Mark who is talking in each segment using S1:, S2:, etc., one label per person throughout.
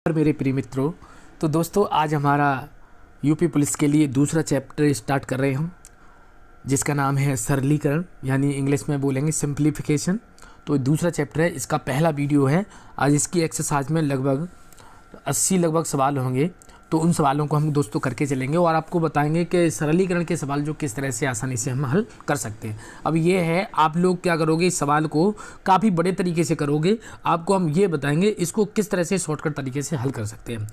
S1: और मेरे प्रिय मित्रों, तो दोस्तों आज हमारा यूपी पुलिस के लिए दूसरा चैप्टर स्टार्ट कर रहे हैं हम, जिसका नाम है सरलीकरण, यानी इंग्लिश में बोलेंगे सिंप्लीफिकेशन। तो दूसरा चैप्टर है, इसका पहला वीडियो है। आज इसकी एक्सरसाइज में लगभग 80 सवाल होंगे, तो उन सवालों को हम दोस्तों करके चलेंगे और आपको बताएंगे कि सरलीकरण के सवाल जो किस तरह से आसानी से हम हल कर सकते हैं। अब ये है, आप लोग क्या करोगे, इस सवाल को काफ़ी बड़े तरीके से करोगे। आपको हम ये बताएंगे इसको किस तरह से शॉर्टकट तरीके से हल कर सकते हैं।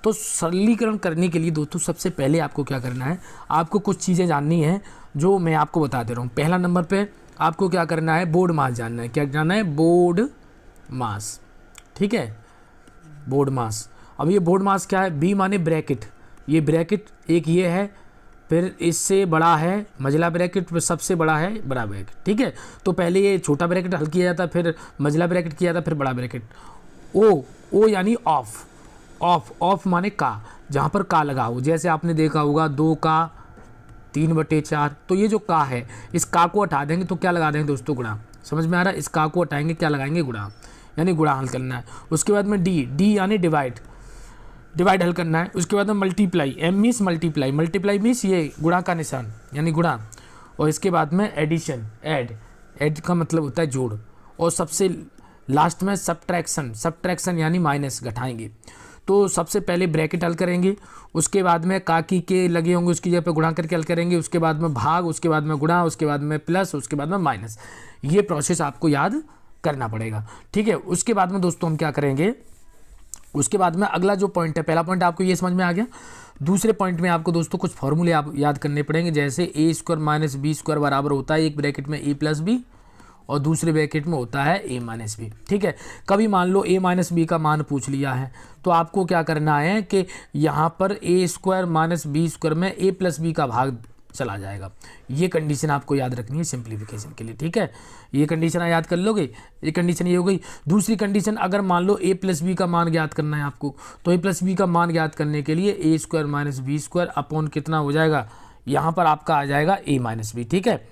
S1: तो सरलीकरण करने के लिए दोस्तों सबसे पहले आपको क्या करना है, आपको कुछ चीज़ें जाननी है जो मैं आपको बता दे रहा हूँ। पहला नंबर पर आपको क्या करना है, बोर्ड मास जानना है। क्या जानना है? बोर्ड मास। ठीक है, बोर्ड मास। अब ये बोर्ड मास क्या है? बी माने ब्रैकेट, ये ब्रैकेट एक ये है, फिर इससे बड़ा है मझला ब्रैकेट, फिर सबसे बड़ा है बड़ा ब्रैकेट। ठीक है, तो पहले ये छोटा ब्रैकेट हल किया जाता, फिर मझला ब्रैकेट किया जाता, फिर बड़ा ब्रैकेट। ओ यानी ऑफ, ऑफ माने का, जहाँ पर का लगा हो। जैसे आपने देखा होगा 2 का 3/4, तो ये जो का है, इस का को हटा देंगे तो क्या लगा देंगे दोस्तों? गुणा। समझ में आ रहा है? इस का को हटाएंगे, क्या लगाएंगे? गुणा, यानी गुणा हल करना है। उसके बाद में डी यानी डिवाइड हल करना है। उसके बाद में multiply, M means multiply, multiply means ये गुणा का निशान यानी गुणा। और इसके बाद में एडिशन, ऐड का मतलब होता है जोड़। और सबसे लास्ट में सब्ट्रैक्शन यानी माइनस, घटाएंगे। तो सबसे पहले ब्रैकेट हल करेंगे, उसके बाद में काकी के लगे होंगे उसकी जगह पे गुणा करके हल करेंगे, उसके बाद में भाग, उसके बाद में गुणा, उसके बाद में प्लस, उसके बाद में माइनस। ये प्रोसेस आपको याद करना पड़ेगा। ठीक है, उसके बाद में दोस्तों हम क्या करेंगे, उसके बाद में अगला जो पॉइंट है, पहला पॉइंट आपको ये समझ में आ गया। दूसरे पॉइंट में आपको दोस्तों कुछ फॉर्मूले आप याद करने पड़ेंगे, जैसे a² - b² बराबर होता है एक ब्रैकेट में a + b और दूसरे ब्रैकेट में होता है a - b। ठीक है, कभी मान लो a - b का मान पूछ लिया है, तो आपको क्या करना है कि यहाँ पर a² - b² में a + b का भाग चला जाएगा। ये कंडीशन आपको याद रखनी है सिंप्लीफिकेशन के लिए। ठीक है, ये कंडीशन आप याद कर लोगे। ये कंडीशन ये हो गई। दूसरी कंडीशन, अगर मान लो a + b का मान ज्ञात करना है आपको, तो a + b का मान ज्ञात करने के लिए a² - b² अपॉन कितना हो जाएगा, यहाँ पर आपका आ जाएगा a - b। ठीक है,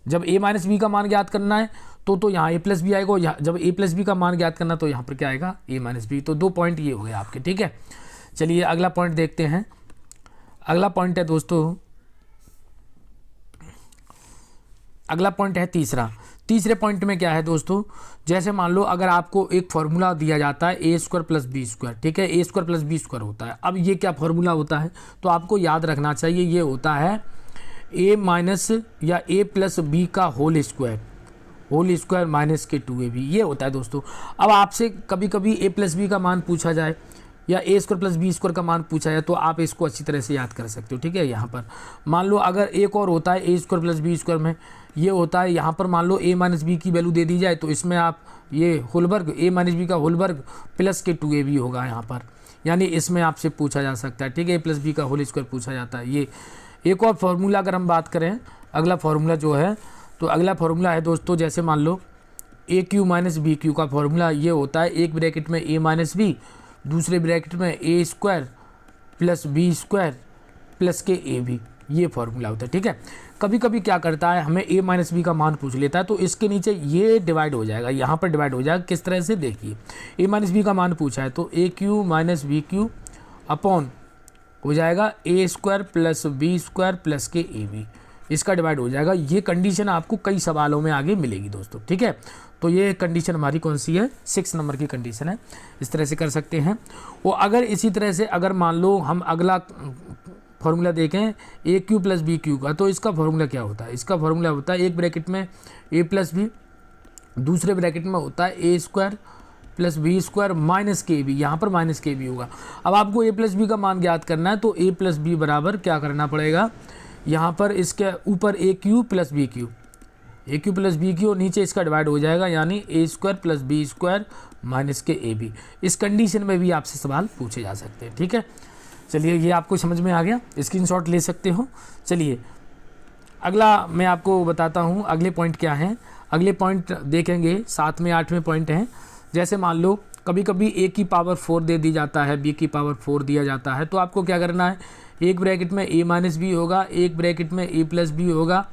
S1: जब a - b का मान ज्ञात करना है तो यहाँ a + b आएगा, जब a + b का मान ज्ञात करना तो यहाँ पर क्या आएगा, a - b। तो 2 पॉइंट ये हो गए आपके। ठीक है, चलिए अगला पॉइंट देखते हैं। अगला पॉइंट है दोस्तों, अगला पॉइंट है तीसरे पॉइंट में क्या है दोस्तों, जैसे मान लो अगर आपको एक फार्मूला दिया जाता है a² + b²। ठीक है, a² + b² होता है। अब ये क्या फार्मूला होता है, तो आपको याद रखना चाहिए, ये होता है a- या a + b का होल स्क्वायर -2ab, ये होता है दोस्तों। अब आपसे कभी कभी a + b का मान पूछा जाए या a² + b² का मान पूछा जाए, तो आप इसको अच्छी तरह से याद कर सकते हो। ठीक है, यहाँ पर मान लो अगर एक और होता है a² + b² में, ये होता है यहाँ पर मान लो a - b की वैल्यू दे दी जाए, तो इसमें आप ये होल वर्ग a - b का होल वर्ग प्लस के 2ab होगा यहाँ पर, यानी इसमें आपसे पूछा जा सकता है। ठीक है, a + b का होल स्क्वायर पूछा जाता है। ये एक और फार्मूला अगर हम बात करें, अगला फार्मूला जो है, तो अगला फार्मूला है दोस्तों, जैसे मान लो aq - bq का फार्मूला ये होता है एक ब्रैकेट में a - b, दूसरे ब्रैकेट में a² + b² प्लस के ab, ये फार्मूला होता है। ठीक है, कभी कभी क्या करता है, हमें a - b का मान पूछ लेता है, तो इसके नीचे ये डिवाइड हो जाएगा, यहाँ पर डिवाइड हो जाएगा। किस तरह से, देखिए a - b का मान पूछा है, तो aq - bq अपॉन हो जाएगा a² + b² प्लस के ab, इसका डिवाइड हो जाएगा। ये कंडीशन आपको कई सवालों में आगे मिलेगी दोस्तों। ठीक है, तो ये कंडीशन हमारी कौन सी है, 6 नंबर की कंडीशन है। इस तरह से कर सकते हैं। वो अगर इसी तरह से अगर मान लो हम अगला फार्मूला देखें aq + bq का, तो इसका फार्मूला क्या होता है, इसका फार्मूला होता है एक ब्रैकेट में a + b, दूसरे ब्रैकेट में होता है a² + b² माइनस के बी, यहाँ पर माइनस के बी होगा। अब आपको a + b का मान ज्ञात करना है, तो a + b बराबर क्या करना पड़ेगा, यहाँ पर इसके ऊपर aq + bq, aq + bq और नीचे इसका डिवाइड हो जाएगा, यानी a² + b² माइनस के ab। इस कंडीशन में भी आपसे सवाल पूछे जा सकते हैं। ठीक है, चलिए ये आपको समझ में आ गया, स्क्रीनशॉट ले सकते हो। चलिए अगला मैं आपको बताता हूँ अगले पॉइंट क्या हैं। अगले पॉइंट देखेंगे 7वें 8वें पॉइंट हैं। जैसे मान लो कभी कभी a की पावर 4 दे दी जाता है, b की पावर 4 दिया जाता है, तो आपको क्या करना है, एक ब्रैकेट में a - b होगा, एक ब्रैकेट में a + b होगा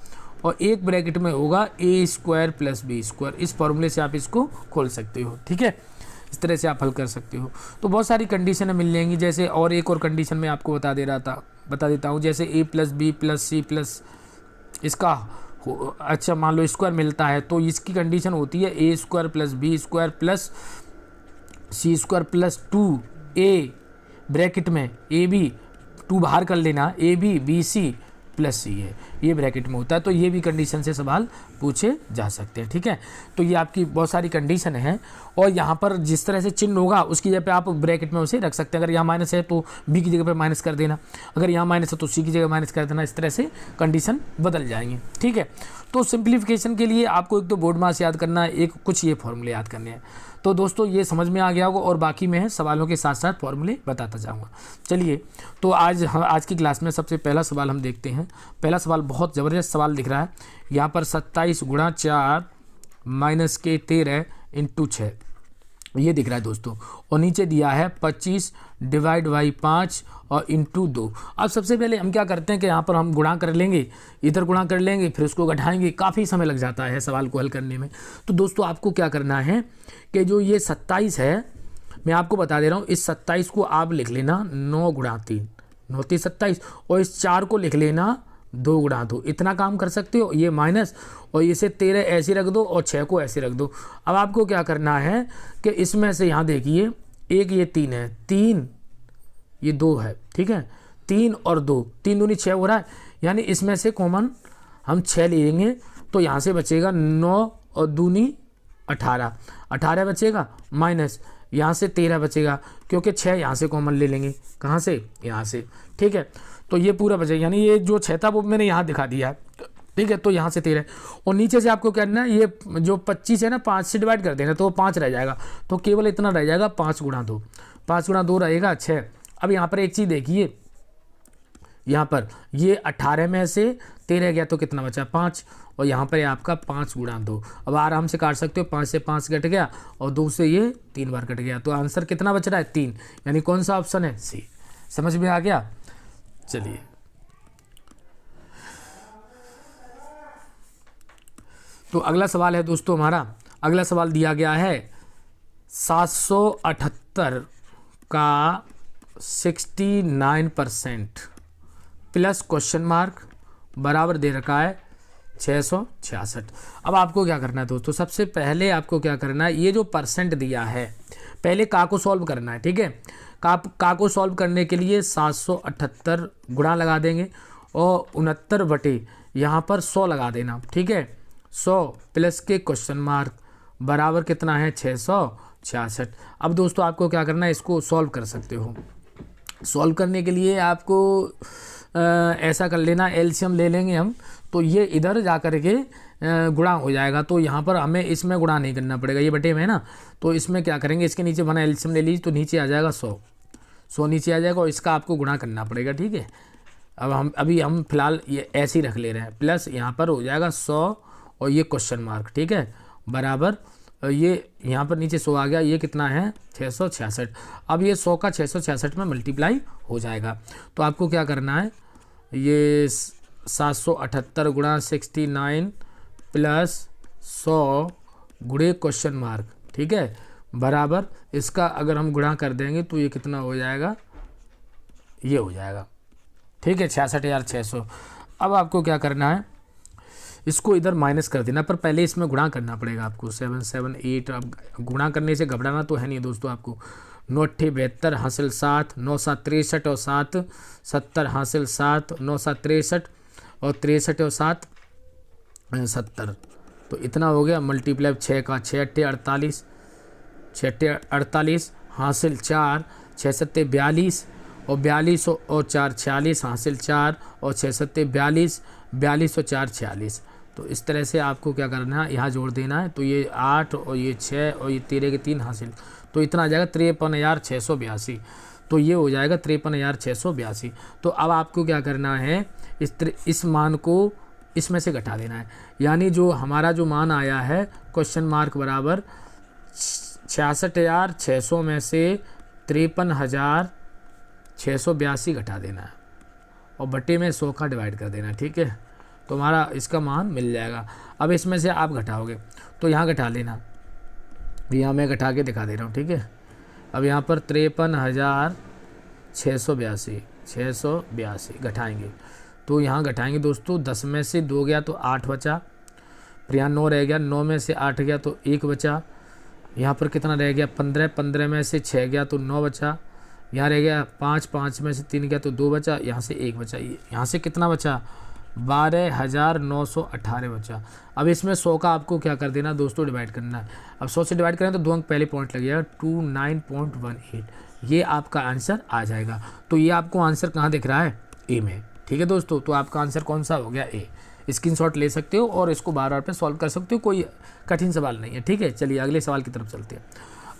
S1: और एक ब्रैकेट में होगा a² + b²। इस फॉर्मूले से आप इसको खोल सकते हो। ठीक है, इस तरह से आप हल कर सकते हो। तो बहुत सारी कंडीशन मिल जाएंगी। जैसे और एक और कंडीशन मैं आपको बता देता हूँ। जैसे a plus B plus C plus इसका अच्छा मान लो स्क्वायर मिलता है, तो इसकी कंडीशन होती है A square plus B square plus C square plus 2a bracket में ए बी, 2 बाहर कर लेना, A B B C plus C है, ये ब्रैकेट में होता है। तो ये भी कंडीशन से सवाल पूछे जा सकते हैं, ठीक है। तो ये आपकी बहुत सारी कंडीशन है, और यहाँ पर जिस तरह से चिन्ह होगा उसकी जगह पे आप ब्रैकेट में उसे रख सकते हैं। अगर यहाँ माइनस है तो बी की जगह पे माइनस कर देना, अगर यहाँ माइनस है तो सी की जगह माइनस कर देना, इस तरह से कंडीशन बदल जाएंगे, ठीक है। तो सिंप्लीफिकेशन के लिए आपको एक तो बोर्ड मास याद करना है, एक कुछ ये फॉर्मूले याद करने हैं। तो दोस्तों ये समझ में आ गया होगा, और बाकी मैं सवालों के साथ साथ फॉर्मूले बताता जाऊंगा। चलिए, तो आज की क्लास में सबसे पहला सवाल हम देखते हैं। पहला सवाल बहुत ज़बरदस्त सवाल दिख रहा है। यहाँ पर 27 गुणा 4 माइनस के 13 इंटू 6 ये दिख रहा है दोस्तों, और नीचे दिया है 25 डिवाइड बाई 5 और इंटू 2। अब सबसे पहले हम क्या करते हैं कि यहाँ पर हम गुणा कर लेंगे, इधर गुणा कर लेंगे, फिर उसको घटाएंगे, काफ़ी समय लग जाता है सवाल को हल करने में। तो दोस्तों आपको क्या करना है कि जो ये 27 है, मैं आपको बता दे रहा हूँ, इस 27 को आप लिख लेना 9 गुणा 3, 9 3 27, और इस 4 को लिख लेना 2 गुणा 2। इतना काम कर सकते हो, ये माइनस, और इसे 13 ऐसे रख दो और 6 को ऐसे रख दो। अब आपको क्या करना है कि इसमें से यहाँ देखिए, एक ये 3 है, 3 ये 2 है, ठीक है, 3 और 2, 3 दूनी 6 हो रहा है, यानी इसमें से कॉमन हम 6 ले लेंगे, तो यहाँ से बचेगा 9 और दूनी 18, 18 बचेगा, माइनस यहाँ से 13 बचेगा, क्योंकि 6 यहाँ से कॉमन ले लेंगे, कहाँ से, यहाँ से, ठीक है। तो ये पूरा बचेगा, यानी ये जो 6 था वो मैंने यहाँ दिखा दिया है, ठीक है। तो यहाँ से 13, और नीचे से आपको क्या करना है, ये जो 25 है ना, 5 से डिवाइड कर देना, तो 5 रह जाएगा, तो केवल इतना रह जाएगा 5 गुणा 2, 5 गुणा 2 रहेगा 6। अब यहाँ पर एक चीज़ देखिए, यहाँ पर ये 18 में से 13 गया तो कितना बचा, 5, और यहाँ पर आपका 5 गुणा 2। अब आराम से काट सकते हो, 5 से 5 कट गया और 2 से ये 3 बार कट गया, तो आंसर कितना बच रहा है, 3, यानी कौन सा ऑप्शन है, सी। समझ में आ गया। चलिए, तो अगला सवाल है दोस्तों हमारा, अगला सवाल दिया गया है 778 का 69% प्लस क्वेश्चन मार्क बराबर दे रखा है 666। अब आपको क्या करना है दोस्तों, सबसे पहले आपको क्या करना है, ये जो परसेंट दिया है पहले का को सॉल्व करना है, ठीक है। का को सॉल्व करने के लिए 778 गुणा लगा देंगे और 69 बटे यहाँ पर 100 लगा देना, ठीक है। 100 प्लस के क्वेश्चन मार्क बराबर कितना है, 666। अब दोस्तों आपको क्या करना है, इसको सॉल्व कर सकते हो। सॉल्व करने के लिए आपको ऐसा कर लेना, एलसीएम ले लेंगे हम, तो ये इधर जा कर के गुणा हो जाएगा, तो यहाँ पर हमें इसमें गुणा नहीं करना पड़ेगा, ये बटे में है ना, तो इसमें क्या करेंगे, इसके नीचे बना एलसीएम ले लीजिए, तो नीचे आ जाएगा 100 नीचे आ जाएगा, और इसका आपको गुणा करना पड़ेगा, ठीक है। अब हम फिलहाल ये ऐसे ही रख ले रहे हैं, प्लस यहाँ पर हो जाएगा 100 और ये क्वेश्चन मार्क, ठीक है, बराबर ये यहाँ पर नीचे 100 आ गया, ये कितना है 666। अब ये 100 का 666 में मल्टीप्लाई हो जाएगा, तो आपको क्या करना है, ये 778 गुणा 69 प्लस 100 गुणे क्वेश्चन मार्क, ठीक है, बराबर इसका अगर हम गुणा कर देंगे तो ये कितना हो जाएगा, ये हो जाएगा, ठीक है, 66,600। अब आपको क्या करना है, इसको इधर माइनस कर देना, पर पहले इसमें गुणा करना पड़ेगा आपको, 7 7 8। अब गुणा करने से घबराना तो है नहीं दोस्तों आपको। 9 8 72 हासिल 7, 9 7 63 और 7 70 हासिल 7, 9 7 63 और 63 और 7 70, तो इतना हो गया। मल्टीप्लाई 6 का 6 8 48, 6 8 48 हासिल 4, 6 7 42 और 42 और 4 46 हासिल 4 और 6 7 42, 42 और 4 46। तो इस तरह से आपको क्या करना है, यहाँ जोड़ देना है, तो ये 8 और ये 6 और ये 13 के 3 हासिल, तो इतना आ जाएगा 53,682। तो ये हो जाएगा 53,682। तो अब आपको क्या करना है, इस मान को इसमें से घटा देना है, यानी जो हमारा जो मान आया है क्वेश्चन मार्क बराबर 66,600 में से 53,682 घटा देना है, और बटे में 100 का डिवाइड कर देना, ठीक है। तो हमारा इसका मान मिल जाएगा। अब इसमें से आप घटाओगे, तो यहाँ घटा लेना, यहाँ मैं घटा के दिखा दे रहा हूँ, ठीक है। अब यहाँ पर 53,682 घटाएंगे, तो यहाँ घटाएंगे दोस्तों 10 में से 2 गया तो 8 बचा, फिर यहाँ 9 रह गया, 9 में से 8 गया तो 1 बचा, यहाँ पर कितना रह गया 15, 15 में से 6 गया तो 9 बचा, यहाँ रह गया 5, 5 में से 3 गया तो 2 बचा, यहाँ से 1 बचा, यहाँ से कितना बचा 12,918 बचा। अब इसमें 100 का आपको क्या कर देना दोस्तों, डिवाइड करना है। अब 100 से डिवाइड करें तो 2 अंक पहले पॉइंट लगेगा 29.18, ये आपका आंसर आ जाएगा। तो ये आपको आंसर कहाँ दिख रहा है, ए में, ठीक है दोस्तों। तो आपका आंसर कौन सा हो गया, ए। स्क्रीनशॉट ले सकते हो और इसको बार बार पे सॉल्व कर सकते हो, कोई कठिन सवाल नहीं है, ठीक है। चलिए अगले सवाल की तरफ चलते हैं।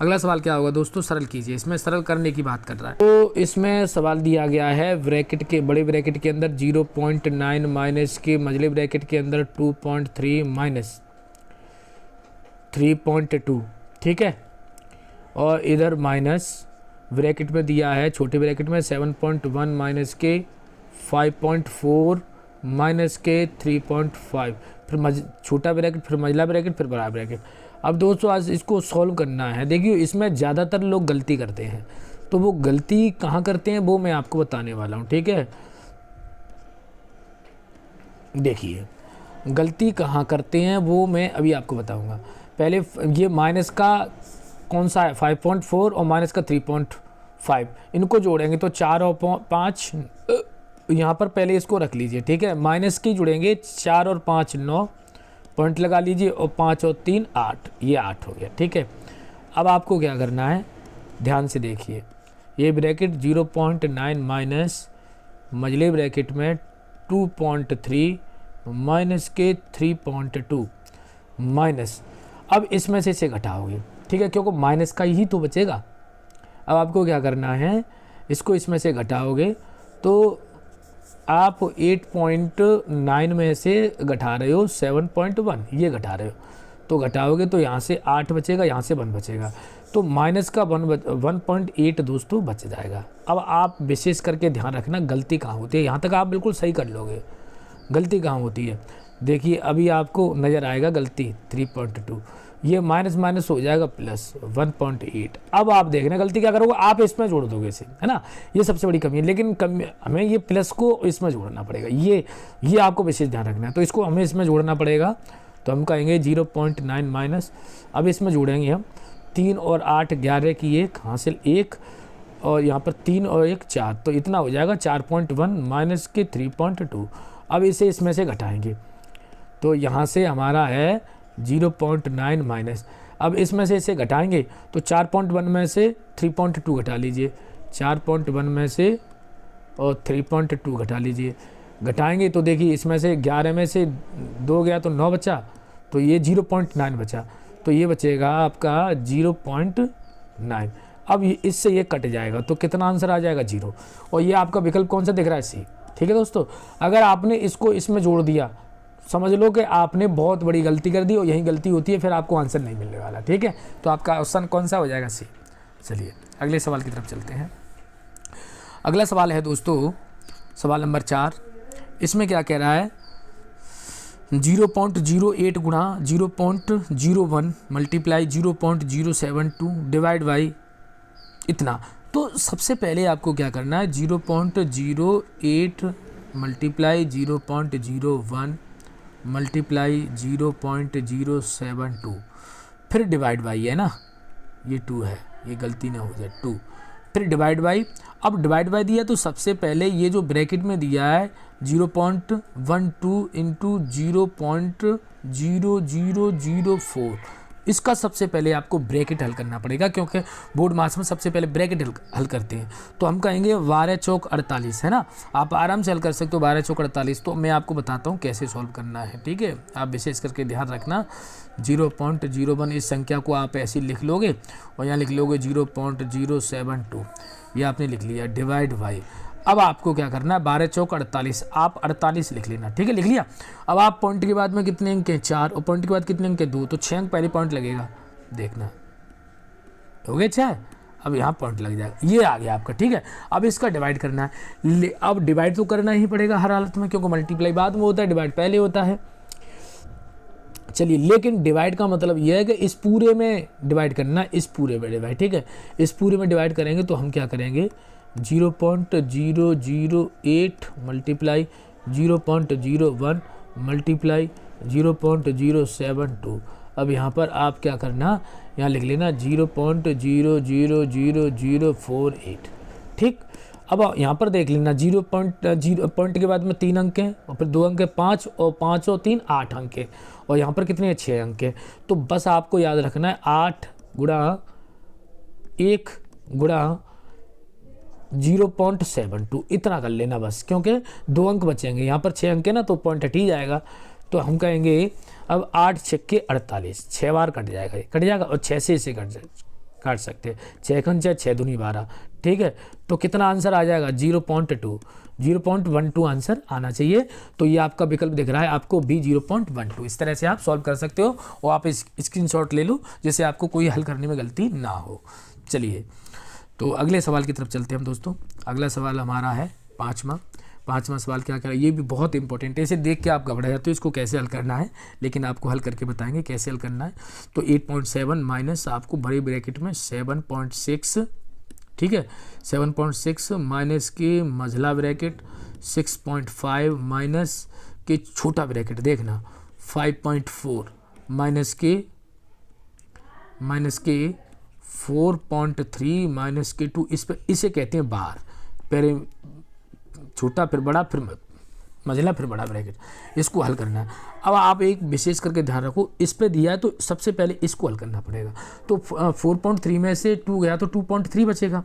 S1: अगला सवाल क्या होगा दोस्तों, सरल कीजिए, इसमें सरल करने की बात कर रहा है। तो इसमें सवाल दिया गया है ब्रैकेट के, बड़े ब्रैकेट के अंदर 0.9 माइनस के मझले ब्रैकेट के अंदर 2.3 माइनस 3.2, ठीक है। और इधर माइनस ब्रैकेट में दिया है, छोटे ब्रैकेट में 7.1 माइनस के 5.4 माइनस के 3.5, फिर छोटा ब्रैकेट, फिर मझला ब्रैकेट, फिर बड़ा ब्रैकेट। अब दोस्तों आज इसको सॉल्व करना है। देखिए इसमें ज़्यादातर लोग गलती करते हैं, तो वो गलती कहाँ करते हैं वो मैं आपको बताने वाला हूँ, ठीक है। देखिए गलती कहाँ करते हैं वो मैं अभी आपको बताऊँगा। पहले ये माइनस का कौन सा है 5.4 और माइनस का 3.5, इनको जोड़ेंगे तो 4 और 5, यहाँ पर पहले इसको रख लीजिए, ठीक है। माइनस की जुड़ेंगे 4 और 5 9, पॉइंट लगा लीजिए, और 5 और 3 8, ये 8 हो गया, ठीक है। अब आपको क्या करना है, ध्यान से देखिए, ये ब्रैकेट 0.9 माइनस मझले ब्रैकेट में 2.3 माइनस के 3.2 माइनस, अब इसमें से इसे घटाओगे, ठीक है, क्योंकि माइनस का ही तो बचेगा। अब आपको क्या करना है, इसको इसमें से घटाओगे तो आप 8.9 में से घटा रहे हो 7.1, ये घटा रहे हो, तो घटाओगे तो यहाँ से 8 बचेगा, यहाँ से 1 बचेगा, तो माइनस का 1.8 दोस्तों बच जाएगा। अब आप विशेष करके ध्यान रखना गलती कहाँ होती है, यहाँ तक आप बिल्कुल सही कर लोगे, गलती कहाँ होती है। देखिए अभी आपको नज़र आएगा गलती 3.2, ये माइनस माइनस हो जाएगा प्लस 1.8। अब आप देखना गलती क्या करोगे, आप इसमें जोड़ दोगे इसे, है ना, ये सबसे बड़ी कमी है। लेकिन हमें ये प्लस को इसमें जोड़ना पड़ेगा, ये आपको विशेष ध्यान रखना है। तो इसको हमें इसमें जोड़ना पड़ेगा, तो हम कहेंगे 0.9 माइनस, अब इसमें जोड़ेंगे हम 3 और 8 11 की 1 हासिल 1, और यहाँ पर 3 और 1 4, तो इतना हो जाएगा 4.1 माइनस के 3.2। अब इसे इसमें से घटाएंगे तो यहाँ से हमारा है 0.9 माइनस, अब इसमें से इसे घटाएंगे तो 4.1 में से 3.2 घटा लीजिए, 4.1 में से और 3.2 घटा लीजिए, घटाएंगे तो देखिए इसमें से 11 में से 2 गया तो 9 बचा, तो ये 0.9 बचा, तो ये बचेगा आपका 0.9। अब इससे ये कट जाएगा तो कितना आंसर आ जाएगा 0, और ये आपका विकल्प कौन सा दिख रहा है, सी, ठीक है दोस्तों। अगर आपने इसको इसमें जोड़ दिया समझ लो कि आपने बहुत बड़ी गलती कर दी, और यही गलती होती है फिर आपको आंसर नहीं मिलने वाला, ठीक है। तो आपका ऑप्शन कौन सा हो जाएगा, सी। चलिए अगले सवाल की तरफ चलते हैं। अगला सवाल है दोस्तों सवाल नंबर 4। इसमें क्या कह रहा है, 0.08 गुणा 0.01 मल्टीप्लाई 0.072 डिवाइड बाई इतना। तो सबसे पहले आपको क्या करना है, 0.08 मल्टीप्लाई 0.01 मल्टीप्लाई 0.072, फिर डिवाइड बाई, है ना, ये 2 है, ये गलती ना हो जाए 2, फिर डिवाइड बाई। अब डिवाइड बाई दिया तो सबसे पहले ये जो ब्रैकेट में दिया है 0.12 इंटू 0.0004, इसका सबसे पहले आपको ब्रैकेट हल करना पड़ेगा, क्योंकि बोर्ड मास में सबसे पहले ब्रैकेट हल करते हैं। तो हम कहेंगे 12 चौक 48, है ना, आप आराम से हल कर सकते हो 12 चौक 48। तो मैं आपको बताता हूँ कैसे सॉल्व करना है, ठीक है। आप विशेष करके ध्यान रखना, 0.01 इस संख्या को आप ऐसे लिख लोगे, और यहाँ लिख लोगे 0.072, ये आपने लिख लिया, डिवाइड बाई। अब आपको क्या करना है, 12 चौक 48, आप 48 लिख लेना, ठीक है, लिख लिया। अब आप पॉइंट के बाद में कितने अंक हैं, 4, और पॉइंट के बाद कितने अंक हैं, 2, तो 6 अंक पहले पॉइंट लगेगा, देखना हो गए 6, अब यहाँ पॉइंट लग जाएगा, ये आ गया आपका, ठीक है। अब इसका डिवाइड करना है, अब डिवाइड तो करना ही पड़ेगा हर हालत में, क्योंकि मल्टीप्लाई बाद में होता है, डिवाइड पहले होता है। चलिए, लेकिन डिवाइड का मतलब यह है कि इस पूरे में डिवाइड करना, इस पूरे में डिवाइड, ठीक है। इस पूरे में डिवाइड करेंगे तो हम क्या करेंगे 0.008 मल्टीप्लाई 0.01 मल्टीप्लाई 0.072। अब यहाँ पर आप क्या करना, यहाँ लिख लेना 0.0000048, ठीक। अब यहाँ पर देख लेना 0.0 पॉइंट के बाद में 3 अंक हैं और फिर 2 अंक है 5 और 3 8 अंक है, और यहाँ पर कितने 6 अंक है। तो बस आपको याद रखना है 8 गुणा 1 गुणा 0.72 इतना कर लेना बस, क्योंकि 2 अंक बचेंगे, यहाँ पर 6 अंक है ना तो पॉइंट हट ही जाएगा। तो हम कहेंगे अब 8 छक्के 48, 6 बार कट जाएगा और 6 से इसे काट सकते हैं, 6 खन 6 6 दूनी 12, ठीक है। तो कितना आंसर आ जाएगा 0.12 आंसर आना चाहिए। तो ये आपका विकल्प दिख रहा है आपको B 0.12। इस तरह से आप सॉल्व कर सकते हो और आप इस स्क्रीनशॉट ले लो जिससे आपको कोई हल करने में गलती ना हो। चलिए, तो अगले सवाल की तरफ चलते हैं हम दोस्तों। अगला सवाल हमारा है पाँचवा सवाल। क्या करें, ये भी बहुत इंपॉर्टेंट है, इसे देख के आप घबरा जाते हो इसको कैसे हल करना है, लेकिन आपको हल करके बताएंगे कैसे हल करना है। तो 8.7 माइनस आपको बड़े ब्रैकेट में 7.6, ठीक है, 7.6 माइनस के मझला ब्रैकेट 6.5 माइनस के छोटा ब्रैकेट देखना 5.4 माइनस के 4.3 माइनस के 2, इसे कहते हैं बार, पहले छोटा फिर बड़ा फिर मझला फिर बड़ा ब्रैकेट, इसको हल करना है। अब आप एक विशेष करके ध्यान रखो, इस पे दिया है तो सबसे पहले इसको हल करना पड़ेगा। तो 4.3 में से 2 गया तो 2.3 बचेगा,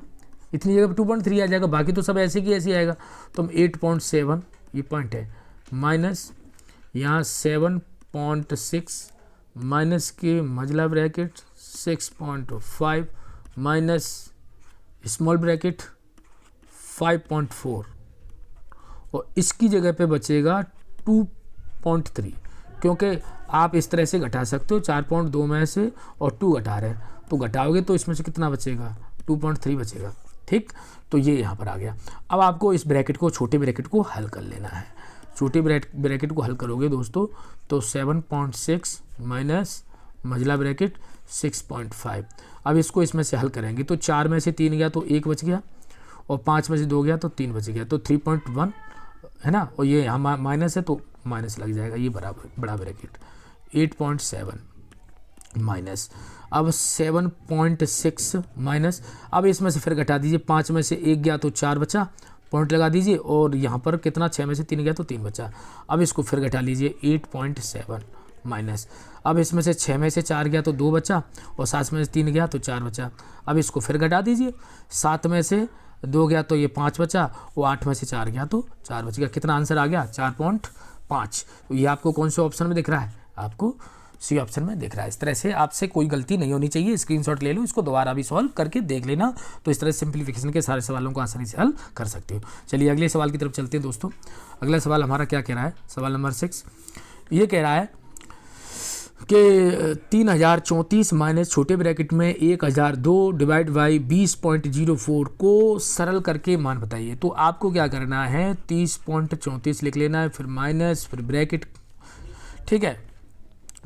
S1: इतनी जगह 2.3 आ जाएगा, बाकी तो सब ऐसे की ऐसे आएगा। तो हम 8.7 ये पॉइंट है माइनस यहाँ 7.6 माइनस के मझला ब्रैकेट 6.5 माइनस स्मॉल ब्रैकेट 5.4 और इसकी जगह पे बचेगा 2.3, क्योंकि आप इस तरह से घटा सकते हो 4.2 में से और 2 घटा रहे हैं, तो घटाओगे तो इसमें से कितना बचेगा 2.3 बचेगा, ठीक। तो ये यहाँ पर आ गया। अब आपको इस ब्रैकेट को, छोटे ब्रैकेट को हल कर लेना है। छोटे ब्रैकेट को हल करोगे दोस्तों तो 7.6 माइनस मझला ब्रैकेट 6.5। अब इसको इसमें से हल करेंगे तो 4 में से 3 गया तो 1 बच गया और 5 में से 2 गया तो 3 बच गया, तो 3.1 है ना, और ये यहाँ माइनस है तो माइनस लग जाएगा, ये बराबर बड़ा ब्रैकेट 8.7 माइनस अब 7.6 माइनस, अब इसमें से फिर घटा दीजिए, 5 में से 1 गया तो 4 बचा, पॉइंट लगा दीजिए, और यहाँ पर कितना 6 में से 3 गया तो 3 बचा। अब इसको फिर घटा लीजिए 8.7 माइनस, अब इसमें से 6 में से 4 गया तो 2 बचा और 7 में से 3 गया तो 4 बचा। अब इसको फिर घटा दीजिए, 7 में से 2 गया तो ये 5 बचा और 8 में से 4 गया तो 4 बच गया। कितना आंसर आ गया 4.5। तो ये आपको कौन से ऑप्शन में दिख रहा है, आपको सी ऑप्शन में दिख रहा है। इस तरह से आपसे कोई गलती नहीं होनी चाहिए, स्क्रीनशॉट ले लो, इसको दोबारा भी सॉल्व करके देख लेना, तो इस तरह सिंप्लीफिकेशन के सारे सवालों को आसानी से हल कर सकते हो। चलिए अगले सवाल की तरफ चलते हैं दोस्तों। अगला सवाल हमारा क्या कह रहा है, सवाल नंबर 6 ये कह रहा है कि 3034 माइनस छोटे ब्रैकेट में 1002 डिवाइड बाई 20.04 को सरल करके मान बताइए। तो आपको क्या करना है 30.34 लिख लेना है, फिर माइनस, फिर ब्रैकेट, ठीक है।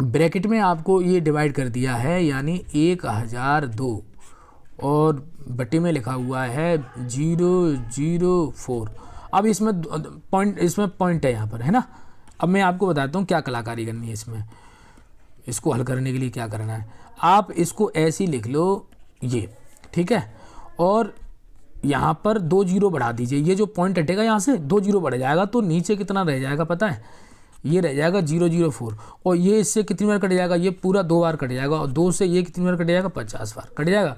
S1: ब्रैकेट में आपको ये डिवाइड कर दिया है, यानी 1002 और बटे में लिखा हुआ है 004। अब इसमें पॉइंट है यहाँ पर, है ना। अब मैं आपको बताता हूँ क्या कलाकारी करनी है इसमें। इसको हल करने के लिए क्या करना है, आप इसको ऐसे ही लिख लो ये, ठीक है, और यहाँ पर 2 जीरो बढ़ा दीजिए। ये जो पॉइंट हटेगा यहाँ से 2 जीरो बढ़ जाएगा, तो नीचे कितना रह जाएगा पता है, ये रह जाएगा 004, और ये इससे कितनी बार कट जाएगा, ये पूरा 2 बार कट जाएगा, और 2 से ये कितनी बार कट जाएगा 50 बार कट जाएगा।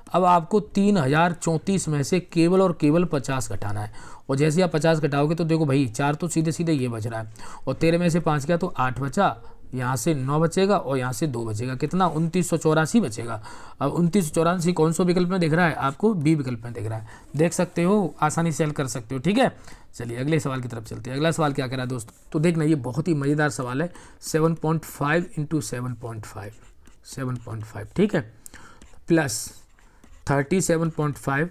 S1: अब आपको 3034 में से केवल और केवल 50 घटाना है, और जैसे आप 50 घटाओगे तो देखो भाई 4 तो सीधे सीधे ये बच रहा है, और 13 में से 5 गया तो 8 बचा, यहाँ से 9 बचेगा और यहाँ से 2 बचेगा, कितना 2984 बचेगा। अब 2984 कौन सा विकल्प में दिख रहा है, आपको बी विकल्प में दिख रहा है, देख सकते हो, आसानी से हल कर सकते हो, ठीक है। चलिए अगले सवाल की तरफ चलते हैं। अगला सवाल क्या कह रहा है दोस्तों, तो देखना ये बहुत ही मज़ेदार सवाल है। 7.5 इंटू 7.5, ठीक है, प्लस 37.5,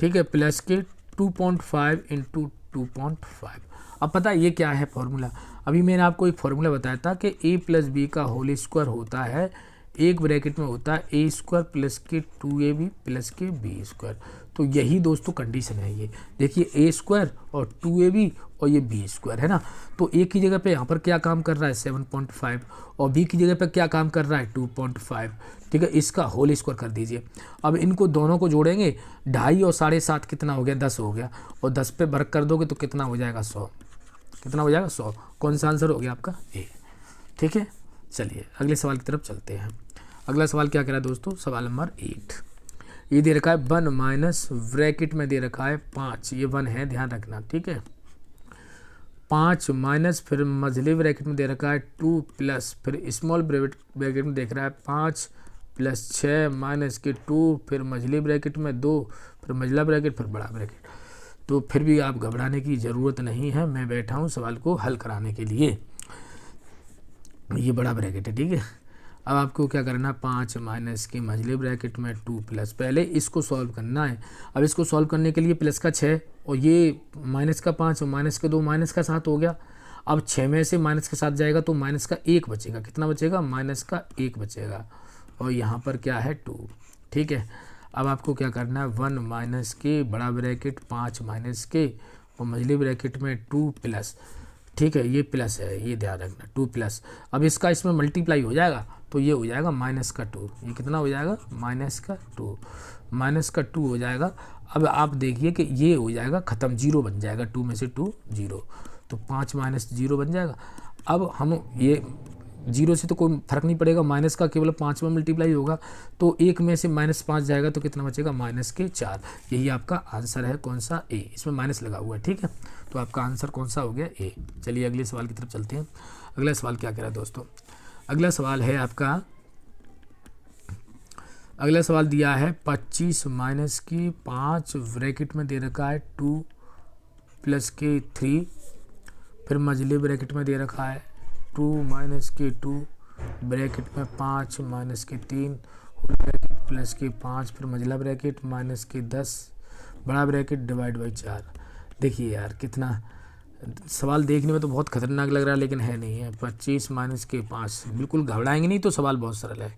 S1: ठीक है, प्लस के 2.5 इंटू 2.5। अब पता है ये क्या है फॉर्मूला, अभी मैंने आपको एक फॉर्मूला बताया था कि a प्लस बी का होल स्क्वायर होता है, एक ब्रैकेट में होता है a स्क्वायर प्लस के 2ab प्लस के b स्क्वायर। तो यही दोस्तों कंडीशन है, ये देखिए a स्क्वायर और 2ab और ये b स्क्वायर है ना। तो a की जगह पे यहाँ पर क्या काम कर रहा है 7.5 और b की जगह पे क्या काम कर रहा है 2.5, ठीक है। इसका होल स्क्वायर कर दीजिए। अब इनको दोनों को जोड़ेंगे, 2.5 और 7.5 कितना हो गया 10 हो गया, और 10 पे वर्ग कर दोगे तो कितना हो जाएगा 100, कितना हो जाएगा 100। कौन सा आंसर हो गया आपका ए, ठीक है। चलिए अगले सवाल की तरफ चलते हैं। अगला सवाल क्या कह रहा है दोस्तों, सवाल नंबर 8। ये दे रखा है 1 माइनस ब्रैकेट में दे रखा है 5, ये 1 है ध्यान रखना, ठीक है। 5 माइनस फिर मझले ब्रैकेट में दे रखा है 2 प्लस फिर स्मॉल ब्रैकेट में देख रहा है 5 प्लस 6 माइनस के 2 फिर मझली ब्रैकेट में 2 फिर मझला ब्रैकेट फिर बड़ा ब्रैकेट। तो फिर भी आप घबराने की ज़रूरत नहीं है, मैं बैठा हूँ सवाल को हल कराने के लिए। ये बड़ा ब्रैकेट है, ठीक है। अब आपको क्या करना है, 5 माइनस के मझले ब्रैकेट में 2 प्लस, पहले इसको सॉल्व करना है। अब इसको सॉल्व करने के लिए प्लस का 6 और ये माइनस का 5 और माइनस का 2 माइनस का 7 हो गया। अब 6 में से माइनस का 7 जाएगा तो माइनस का 1 बचेगा, कितना बचेगा माइनस का 1 बचेगा, और यहाँ पर क्या है 2, ठीक है। अब आपको क्या करना है 1 माइनस के बड़ा ब्रैकेट 5 माइनस के और मझली ब्रैकेट में 2 प्लस, ठीक है। ये प्लस है, ये ध्यान रखना 2 प्लस। अब इसका इसमें मल्टीप्लाई हो जाएगा तो ये हो जाएगा माइनस का 2, ये कितना हो जाएगा माइनस का 2, माइनस का 2 हो जाएगा। अब आप देखिए कि ये हो जाएगा ख़त्म, 0 बन जाएगा, 2 में से 2 0, तो 5 माइनस 0 बन जाएगा। अब हम ये 0 से तो कोई फर्क नहीं पड़ेगा, माइनस का केवल 5 में मल्टीप्लाई होगा, तो 1 में से -5 जाएगा तो कितना बचेगा माइनस के 4। यही आपका आंसर है, कौन सा ए, इसमें माइनस लगा हुआ है, ठीक है। तो आपका आंसर कौन सा हो गया ए। चलिए अगले सवाल की तरफ चलते हैं। अगला सवाल क्या कह रहा है दोस्तों, अगला सवाल है आपका, अगला सवाल दिया है 25 माइनस की 5 ब्रैकेट में दे रखा है 2 प्लस के 3 फिर मझले ब्रैकेट में दे रखा है 2 माइनस के 2 ब्रैकेट में 5 माइनस के 3 ब्रैकेट प्लस के 5 फिर मझला ब्रैकेट माइनस के 10 बड़ा ब्रैकेट डिवाइड बाई 4। देखिए यार कितना सवाल देखने में तो बहुत खतरनाक लग रहा है लेकिन है नहीं है। 25 माइनस के 5, बिल्कुल घबराएंगे नहीं, तो सवाल बहुत सरल है।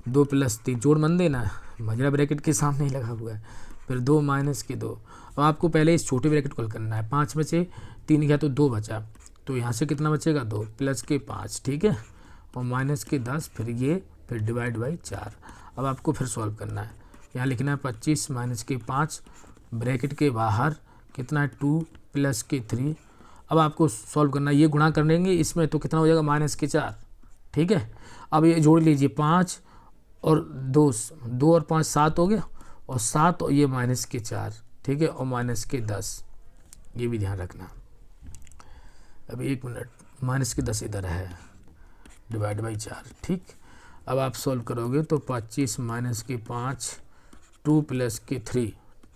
S1: 2 प्लस 3 जोड़ मन देना, मझला ब्रैकेट के सामने ही लगा हुआ है, फिर 2 माइनस के 2। अब आपको पहले इस छोटे ब्रैकेट को हल करना है, 5 में से 3 गया तो 2 बचा, तो यहाँ से कितना बचेगा 2 प्लस के 5, ठीक है, और माइनस के 10 फिर ये फिर डिवाइड बाई 4। अब आपको फिर सॉल्व करना है, यहाँ लिखना है 25 माइनस के 5 ब्रैकेट के बाहर कितना है 2 प्लस के 3। अब आपको सॉल्व करना है, ये गुणा कर लेंगे इसमें तो कितना हो जाएगा माइनस के 4, ठीक है। अब ये जोड़ लीजिए 5 और 2 और 5 7 हो गया, और 7 और ये माइनस के 4, ठीक है, और माइनस के 10, ये भी ध्यान रखना। अब 1 मिनट, माइनस के 10 इधर है डिवाइड बाई 4, ठीक। अब आप सॉल्व करोगे तो 25 माइनस के 5 2 प्लस के 3,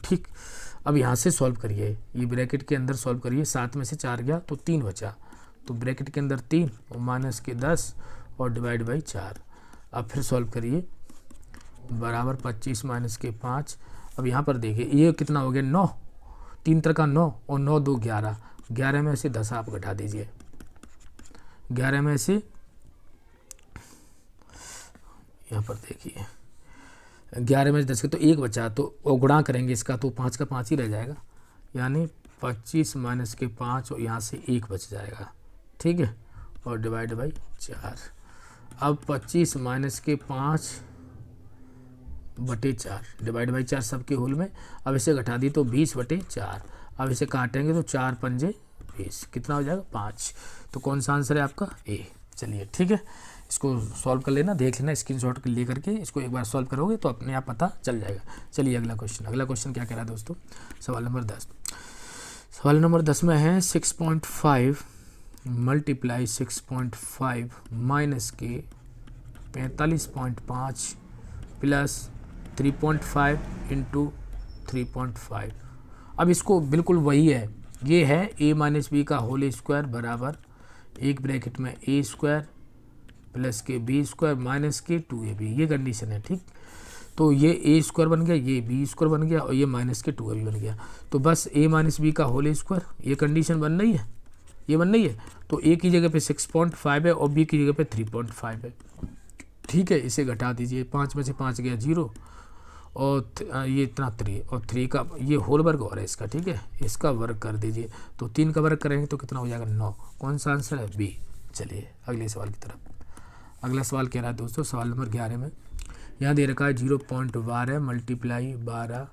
S1: ठीक। अब यहाँ से सॉल्व करिए, ये ब्रैकेट के अंदर सॉल्व करिए, 7 में से 4 गया तो 3 बचा, तो ब्रैकेट के अंदर 3 और माइनस के 10 और डिवाइड बाई 4। अब फिर सॉल्व करिए बराबर 25 माइनस के 5। अब यहाँ पर देखिए ये कितना हो गया 9, 3 तरह का 9 और 9 2 11, 11 में से 10 आप घटा दीजिए, 11 में से यहाँ पर देखिए 11 में से 10 के तो 1 बचा, तो गुणा करेंगे इसका तो 5 का 5 ही रह जाएगा, यानी 25 माइनस के 5 और यहाँ से 1 बच जाएगा, ठीक है, और डिवाइड बाई 4। अब 25 माइनस के 5 बटे 4 डिवाइड बाई 4 सबके होल में। अब इसे घटा दी तो 20 बटे 4। अब इसे काटेंगे तो 4 पंजे 20, कितना हो जाएगा 5। तो कौन सा आंसर है आपका ए। चलिए ठीक है, इसको सॉल्व कर लेना, देख लेना स्क्रीनशॉट ले करके, इसको एक बार सॉल्व करोगे तो अपने आप पता चल जाएगा। चलिए अगला क्वेश्चन, अगला क्वेश्चन क्या कह रहा है दोस्तों, सवाल नंबर 10। सवाल नंबर 10 में है 6.5 मल्टीप्लाई 6.5 माइनस के 45.5 प्लस 3.5 इंटू 3.5। अब इसको बिल्कुल वही है, ये है a माइनस बी का होल स्क्वायर बराबर एक ब्रैकेट में a स्क्वायर प्लस के b स्क्वायर माइनस के 2ab, ये कंडीशन है, ठीक। तो ये ए स्क्वायर बन गया, ये बी स्क्वायर बन गया और ये माइनस के 2ab बन गया। तो बस ए माइनस बी का होल स्क्वायर, ये कंडीशन बन रही है, ये बन रही है। तो ए की जगह पे 6.5 है और बी की जगह पे 3.5 है। ठीक है, इसे घटा दीजिए, 5 में से 5 गया 0 और ये इतना 3 और 3 का ये होल वर्ग हो रहा है इसका। ठीक है, इसका वर्ग कर दीजिए, तो 3 का वर्ग करेंगे तो कितना हो जाएगा 9। कौन सा आंसर है? बी। चलिए अगले सवाल की तरफ। अगला सवाल कह रहा है दोस्तों, सवाल नंबर 11 में यहाँ दे रखा है 0.12 मल्टीप्लाई 12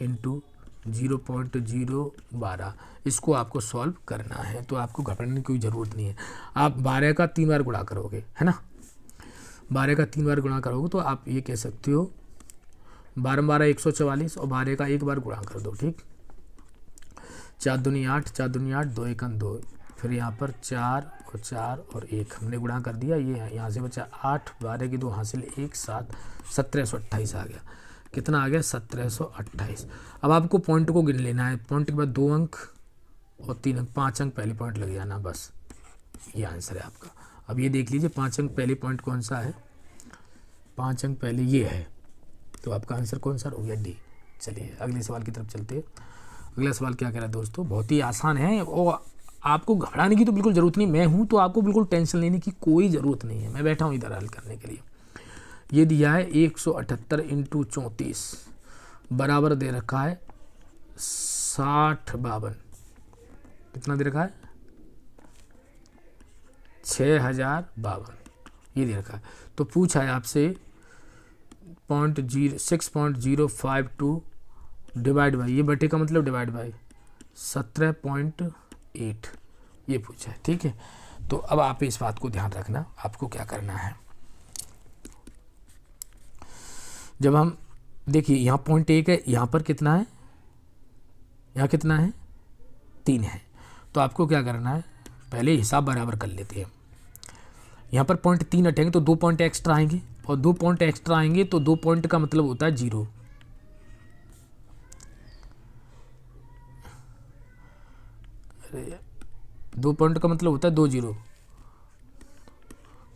S1: इंटू 0.012। इसको आपको सॉल्व करना है, तो आपको घबराने की कोई ज़रूरत नहीं है। आप 12 का 3 बार गुणा करोगे, है ना, 12 का 3 बार गुणा करोगे तो आप ये कह सकते हो 12 12 144 और 12 का 1 बार गुणा कर दो। ठीक, 4 दूनी 8, 4 दूनी 8, 2 1 2, फिर यहाँ पर 4 और 4 और 1 हमने गुणा कर दिया। ये यहाँ से बचा 8, 12 की 2 हासिल 1 7, 1728 आ गया। कितना आ गया? 1728। अब आपको पॉइंट को गिन लेना है। पॉइंट के बाद 2 अंक और 3 अंक, 5 अंक पहले पॉइंट लग जाना, बस ये आंसर है आपका। अब ये देख लीजिए 5 अंक पहले पॉइंट कौन सा है? 5 अंक पहले ये है, तो आपका आंसर कौन सा हो गया? डी। चलिए अगले सवाल की तरफ चलते हैं। अगला सवाल क्या कह रहा है दोस्तों? बहुत ही आसान है और आपको घबराने की तो बिल्कुल ज़रूरत नहीं। मैं हूँ तो आपको बिल्कुल टेंशन लेने की कोई ज़रूरत नहीं है, मैं बैठा हूँ इधर हल करने के लिए। ये दिया है 178 इंटू 34 बराबर दे रखा है 6052। कितना दे रखा है? 6052 ये दे रखा है। तो पूछा है आपसे 6.052 डिवाइड बाई, ये बटे का मतलब डिवाइड बाई 17.8 ये पूछा है। ठीक है, तो अब आप इस बात को ध्यान रखना, आपको क्या करना है। जब हम देखिए यहाँ पॉइंट 1 है, यहाँ पर कितना है? यहाँ कितना है? 3 है। तो आपको क्या करना है, पहले हिसाब बराबर कर लेते हैं। यहाँ पर पॉइंट 3 हटेंगे तो 2 पॉइंट एक्स्ट्रा आएंगे और 2 पॉइंट एक्स्ट्रा आएंगे तो 2 पॉइंट का मतलब होता है 0। अरे 2 पॉइंट का मतलब होता है 2 0,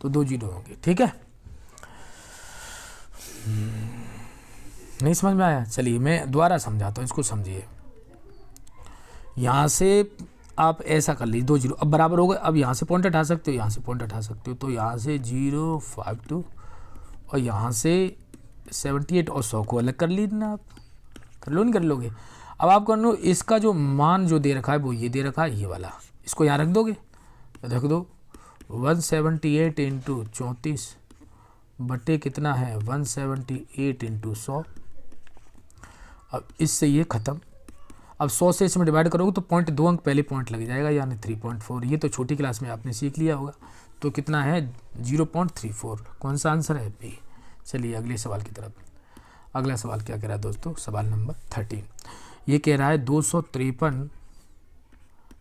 S1: तो 2 0 होंगे। ठीक है, नहीं समझ में आया? चलिए मैं दोबारा समझाता हूँ, इसको समझिए। यहाँ से आप ऐसा कर लीजिए 2 0, अब बराबर हो गए। अब यहाँ से पॉइंट हटा सकते हो, यहाँ से पॉइंट हटा सकते हो, तो यहाँ से 052 और यहाँ से 78 और 100 को अलग कर लीजिए। आप कर लो, नहीं कर लोगे? अब आप कर लो, इसका जो मान जो दे रखा है वो ये दे रखा है, ये वाला, इसको यहाँ रख दोगे, रख दो 178 इंटू 34 बटे कितना है 178 इंटू 100। अब इससे ये ख़त्म। अब 100 से इसमें डिवाइड करोगे तो पॉइंट 2 अंक पहले पॉइंट लग जाएगा, यानी 3.4। ये तो छोटी क्लास में आपने सीख लिया होगा। तो कितना है 0.34। कौन सा आंसर है? बी। चलिए अगले सवाल की तरफ। अगला सवाल क्या कह रहा है दोस्तों? सवाल नंबर 13 ये कह रहा है 253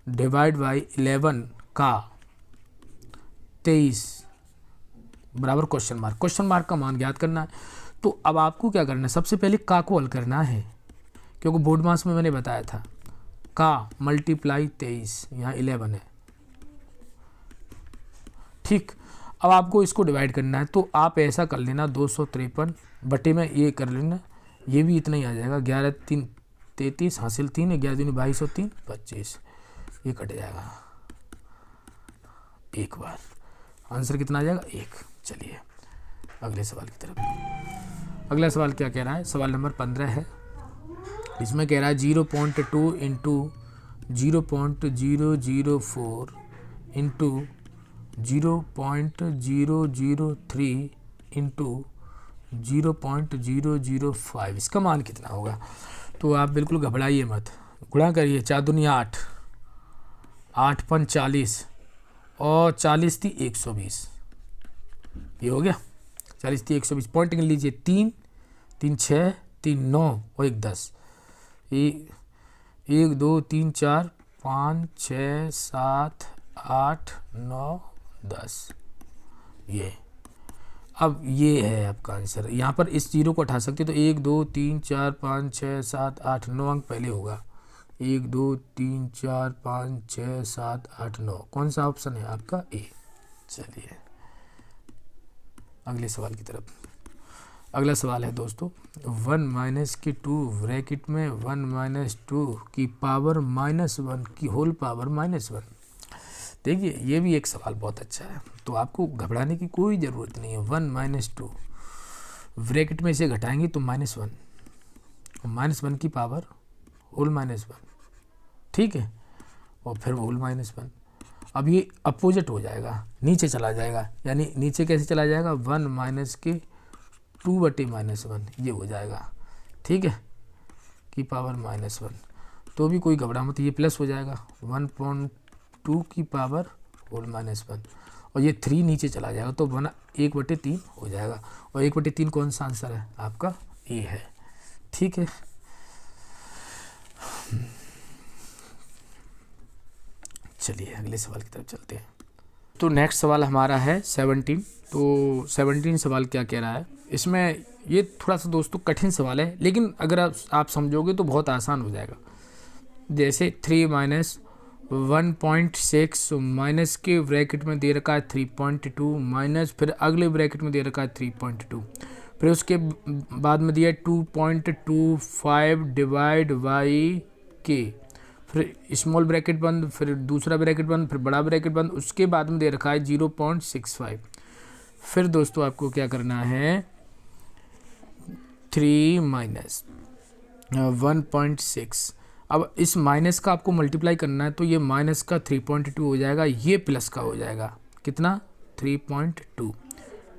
S1: डिवाइड बाई 11 का 23 बराबर क्वेश्चन मार्क। क्वेश्चन मार्क का मान ज्ञात करना है। तो अब आपको क्या करना है, सबसे पहले का को हल करना है, क्योंकि बोर्ड मास में मैंने बताया था का मल्टीप्लाई 23, यहाँ 11 है। ठीक, अब आपको इसको डिवाइड करना है, तो आप ऐसा कर लेना 253 बटे में ये कर लेना, ये भी इतना ही आ जाएगा 11 3 33 हासिल 3 11 दूनी 22 और 3 25, ये कट जाएगा एक बार। आंसर कितना आ जाएगा? 1। चलिए अगले सवाल की तरफ। अगला सवाल क्या कह रहा है? सवाल नंबर 15 है। इसमें कह रहा है 0.2 इंटू 0.004 इंटू 0.003 इंटू 0.005, इसका मान कितना होगा? तो आप बिल्कुल घबराइए मत, गुणा करिए। 4 दूनी 8, 8 5 40 और 40 थी 120, ये हो गया 40 थी 120। पॉइंट गिन लीजिए 3 3 6 3 9 और 1 10, 1 2 3 4 5 6 7 8 9 10, ये। अब ये है आपका आंसर। यहाँ पर इस जीरो को हटा सकते हो, तो 1 2 3 4 5 6 7 8 9 अंक पहले होगा। 1 2 3 4 5 6 7 8 9, कौन सा ऑप्शन है आपका? ए। चलिए अगले सवाल की तरफ। अगला सवाल है दोस्तों 1 माइनस की 2 ब्रैकेट में 1 माइनस 2 की पावर -1 की होल पावर -1। देखिए ये भी एक सवाल बहुत अच्छा है, तो आपको घबराने की कोई ज़रूरत नहीं है। 1 माइनस 2 ब्रैकेट में इसे घटाएंगे तो -1, -1 की पावर होल -1, ठीक है, और फिर होल -1। अब ये अपोजिट हो जाएगा, नीचे चला जाएगा, यानी नीचे कैसे चला जाएगा 1 माइनस के 2/-1 ये हो जाएगा, ठीक है, की पावर -1। तो भी कोई घबरा मत, ये प्लस हो जाएगा 1.2 की पावर होल -1, और ये 3 नीचे चला जाएगा तो 1/3 हो जाएगा, और 1/3 कौन सा आंसर है आपका, ए है, ठीक है। चलिए अगले सवाल की तरफ चलते हैं। तो नेक्स्ट सवाल हमारा है 17। तो 17 सवाल क्या कह रहा है, इसमें ये थोड़ा सा दोस्तों कठिन सवाल है, लेकिन अगर आप समझोगे तो बहुत आसान हो जाएगा। जैसे 3 माइनस 1.6 माइनस के ब्रैकेट में दे रखा है 3.2 माइनस फिर अगले ब्रैकेट में दे रखा है 3.2, फिर उसके बाद में दिया 2.25 डिवाइड बाई के, फिर स्मॉल ब्रैकेट बंद, फिर दूसरा ब्रैकेट बंद, फिर बड़ा ब्रैकेट बंद, उसके बाद में दे रखा है 0.65। फिर दोस्तों आपको क्या करना है 3 माइनस 1.6, अब इस माइनस का आपको मल्टीप्लाई करना है, तो ये माइनस का 3.2 हो जाएगा, ये प्लस का हो जाएगा कितना 3.2,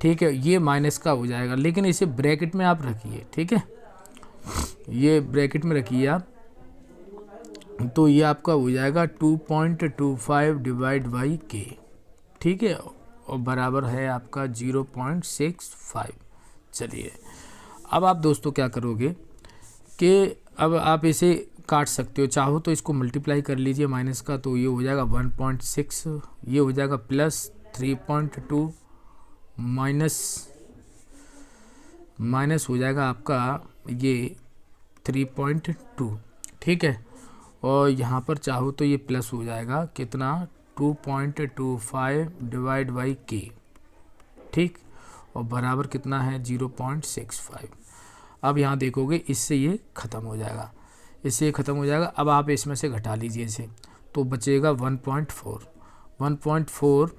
S1: ठीक है, ये माइनस का हो जाएगा, लेकिन इसे ब्रैकेट में आप रखिए, ठीक है, ये ब्रैकेट में रखिए आप, तो ये आपका हो जाएगा 2.25 डिवाइड बाई के, ठीक है, और बराबर है आपका 0.65। चलिए अब आप दोस्तों क्या करोगे कि अब आप इसे काट सकते हो, चाहो तो इसको मल्टीप्लाई कर लीजिए माइनस का, तो ये हो जाएगा 1.6, ये हो जाएगा प्लस 3.2 माइनस हो जाएगा आपका ये 3.2, ठीक है, और यहाँ पर चाहो तो ये प्लस हो जाएगा कितना 2.25 डिवाइड बाई के, ठीक, और बराबर कितना है 0.65। अब यहाँ देखोगे इससे ये ख़त्म हो जाएगा, इससे ये ख़त्म हो जाएगा। अब आप इसमें से घटा लीजिए इसे, तो बचेगा 1.4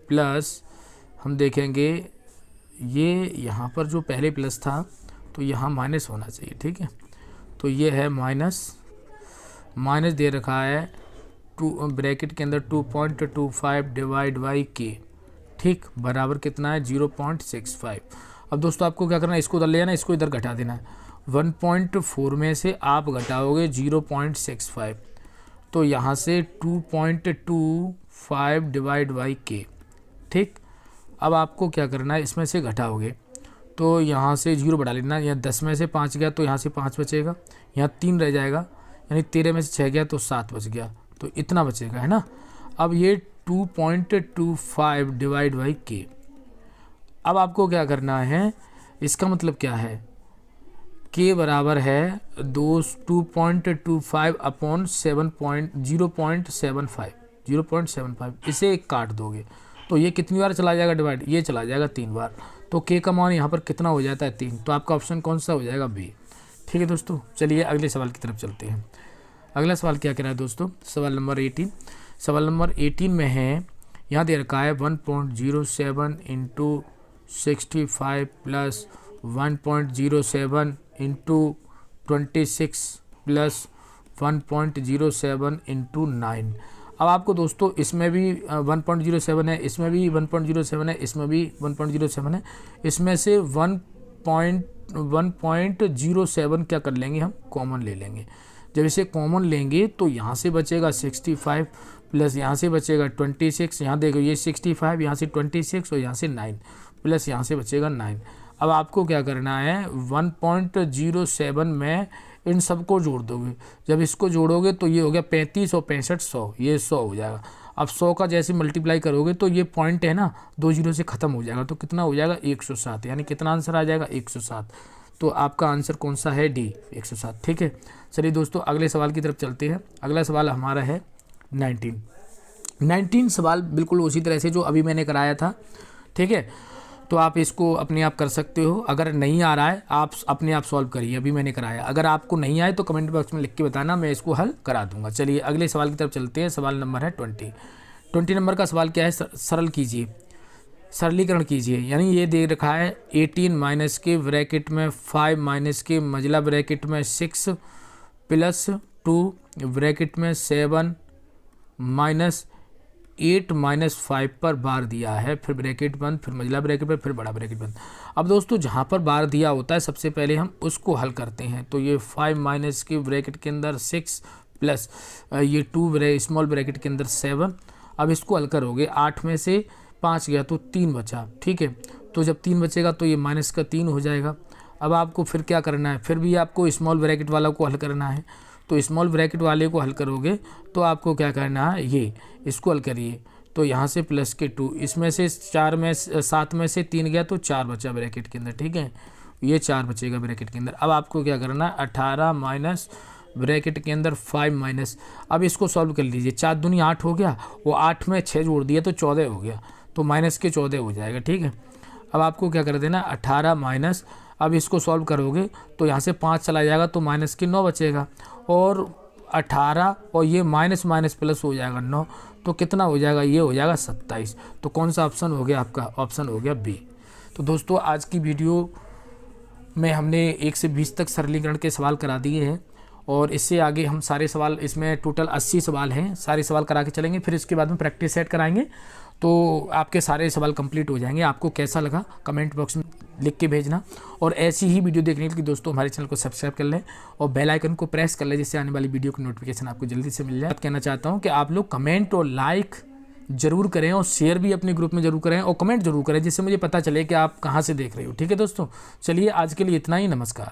S1: प्लस हम देखेंगे ये यहाँ पर जो पहले प्लस था तो यहाँ माइनस होना चाहिए, ठीक है, तो ये है माइनस दे रखा है 2 ब्रैकेट के अंदर 2.25 डिवाइड बाई के, ठीक, बराबर कितना है 0.65। अब दोस्तों आपको क्या करना है, इसको उधर ले जाना, इसको इधर घटा देना है, 1.4 में से आप घटाओगे 0.65, तो यहाँ से 2.25 डिवाइड बाई के, ठीक। अब आपको क्या करना है, इसमें से घटाओगे तो यहाँ से 0 बढ़ा लेना, यहाँ 10 में से 5 गया तो यहाँ से 5 बचेगा, यहाँ 3 रह जाएगा, यानी 13 में से 6 गया तो 7 बच गया, तो इतना बचेगा, है ना। अब ये 2.25 डिवाइड बाई के, अब आपको क्या करना है, इसका मतलब क्या है, के बराबर है 2.25 अपॉन 0.75, इसे काट दोगे तो ये कितनी बार चला जाएगा डिवाइड, ये चला जाएगा 3 बार, तो के का मान यहाँ पर कितना हो जाता है 3, तो आपका ऑप्शन कौन सा हो जाएगा बी, ठीक है दोस्तों। चलिए अगले सवाल की तरफ चलते हैं। अगला सवाल क्या कह रहा है दोस्तों, सवाल नंबर 18 में है, यहाँ दे रखा है 1.07 into 65 plus 1.07 into 26 plus 1.07 into 9। अब आपको दोस्तों इसमें भी 1.07 है, इसमें भी 1.07 है, इसमें भी 1.07 है, इसमें से 1.07 क्या कर लेंगे हम, कॉमन ले लेंगे। जब इसे कॉमन लेंगे तो यहाँ से बचेगा 65 प्लस यहाँ से बचेगा 26, यहाँ देखो ये 65, यहाँ से 26 और यहाँ से 9 प्लस यहाँ से बचेगा 9। अब आपको क्या करना है 1.07 में इन सबको जोड़ दोगे, जब इसको जोड़ोगे तो ये हो गया 35 और 65 100, ये 100 हो जाएगा। अब 100 का जैसे मल्टीप्लाई करोगे तो ये पॉइंट है ना 2 जीरो से ख़त्म हो जाएगा, तो कितना हो जाएगा 107, यानी कितना आंसर आ जाएगा 107। तो आपका आंसर कौन सा है डी 107, ठीक है। चलिए दोस्तों अगले सवाल की तरफ चलते हैं। अगला सवाल हमारा है 19 सवाल बिल्कुल उसी तरह से जो अभी मैंने कराया था, ठीक है। तो आप इसको अपने आप कर सकते हो। अगर नहीं आ रहा है आप अपने आप सॉल्व करिए, अभी मैंने कराया। अगर आपको नहीं आए तो कमेंट बॉक्स में लिख के बताना, मैं इसको हल करा दूंगा। चलिए अगले सवाल की तरफ चलते हैं। सवाल नंबर है 20 नंबर का सवाल क्या है, सरल कीजिए, सरलीकरण कीजिए। यानी ये दे रखा है 18 माइनस के ब्रैकेट में 5 माइनस के मजला ब्रैकेट में 6 प्लस 2 ब्रैकेट में 7 माइनस 8 माइनस 5 पर बार दिया है, फिर ब्रैकेट बंद, फिर मजला ब्रैकेट पर, फिर बड़ा ब्रैकेट बंद। अब दोस्तों जहाँ पर बार दिया होता है सबसे पहले हम उसको हल करते हैं। तो ये 5 माइनस के ब्रैकेट के अंदर 6 प्लस ये 2 स्मॉल ब्रैकेट के अंदर 7। अब इसको हल करोगे, 8 में से 5 गया तो 3 बचा, ठीक है। तो जब 3 बचेगा तो ये माइनस का 3 हो जाएगा। अब आपको फिर क्या करना है, फिर भी आपको स्मॉल ब्रैकेट वाला को हल करना है। तो स्मॉल ब्रैकेट वाले को हल करोगे तो आपको क्या करना है, ये इसको हल करिए। तो यहाँ से प्लस के 2, इसमें से 7 में से 3 गया तो 4 बचा ब्रैकेट के अंदर, ठीक है। ये 4 बचेगा ब्रैकेट के अंदर। अब आपको क्या करना है, 18 माइनस ब्रैकेट के अंदर 5 माइनस, अब इसको सॉल्व कर लीजिए। 4 दूनी 8 हो गया, वो 8 में 6 जोड़ दिया तो 14 हो गया, तो माइनस के 14 हो जाएगा, ठीक है। अब आपको क्या कर देना, 18 माइनस, अब इसको सॉल्व करोगे तो यहाँ से 5 चला जाएगा तो माइनस के 9 बचेगा, और 18 और ये माइनस माइनस प्लस हो जाएगा 9, तो कितना हो जाएगा, ये हो जाएगा 27। तो कौन सा ऑप्शन हो गया आपका, ऑप्शन हो गया बी। तो दोस्तों आज की वीडियो में हमने 1 से 20 तक सरलीकरण के सवाल करा दिए हैं, और इससे आगे हम सारे सवाल, इसमें टोटल 80 सवाल हैं, सारे सवाल करा के चलेंगे। फिर इसके बाद में प्रैक्टिस सेट कराएंगे तो आपके सारे सवाल कंप्लीट हो जाएंगे। आपको कैसा लगा कमेंट बॉक्स में लिख के भेजना, और ऐसी ही वीडियो देखने के लिए दोस्तों हमारे चैनल को सब्सक्राइब कर लें और बेल आइकन को प्रेस कर लें, जिससे आने वाली वीडियो की नोटिफिकेशन आपको जल्दी से मिल जाए। कहना चाहता हूँ कि आप लोग कमेंट और लाइक जरूर करें, और शेयर भी अपने ग्रुप में जरूर करें, और कमेंट जरूर करें, जिससे मुझे पता चले कि आप कहाँ से देख रहे हो, ठीक है दोस्तों। चलिए आज के लिए इतना ही, नमस्कार।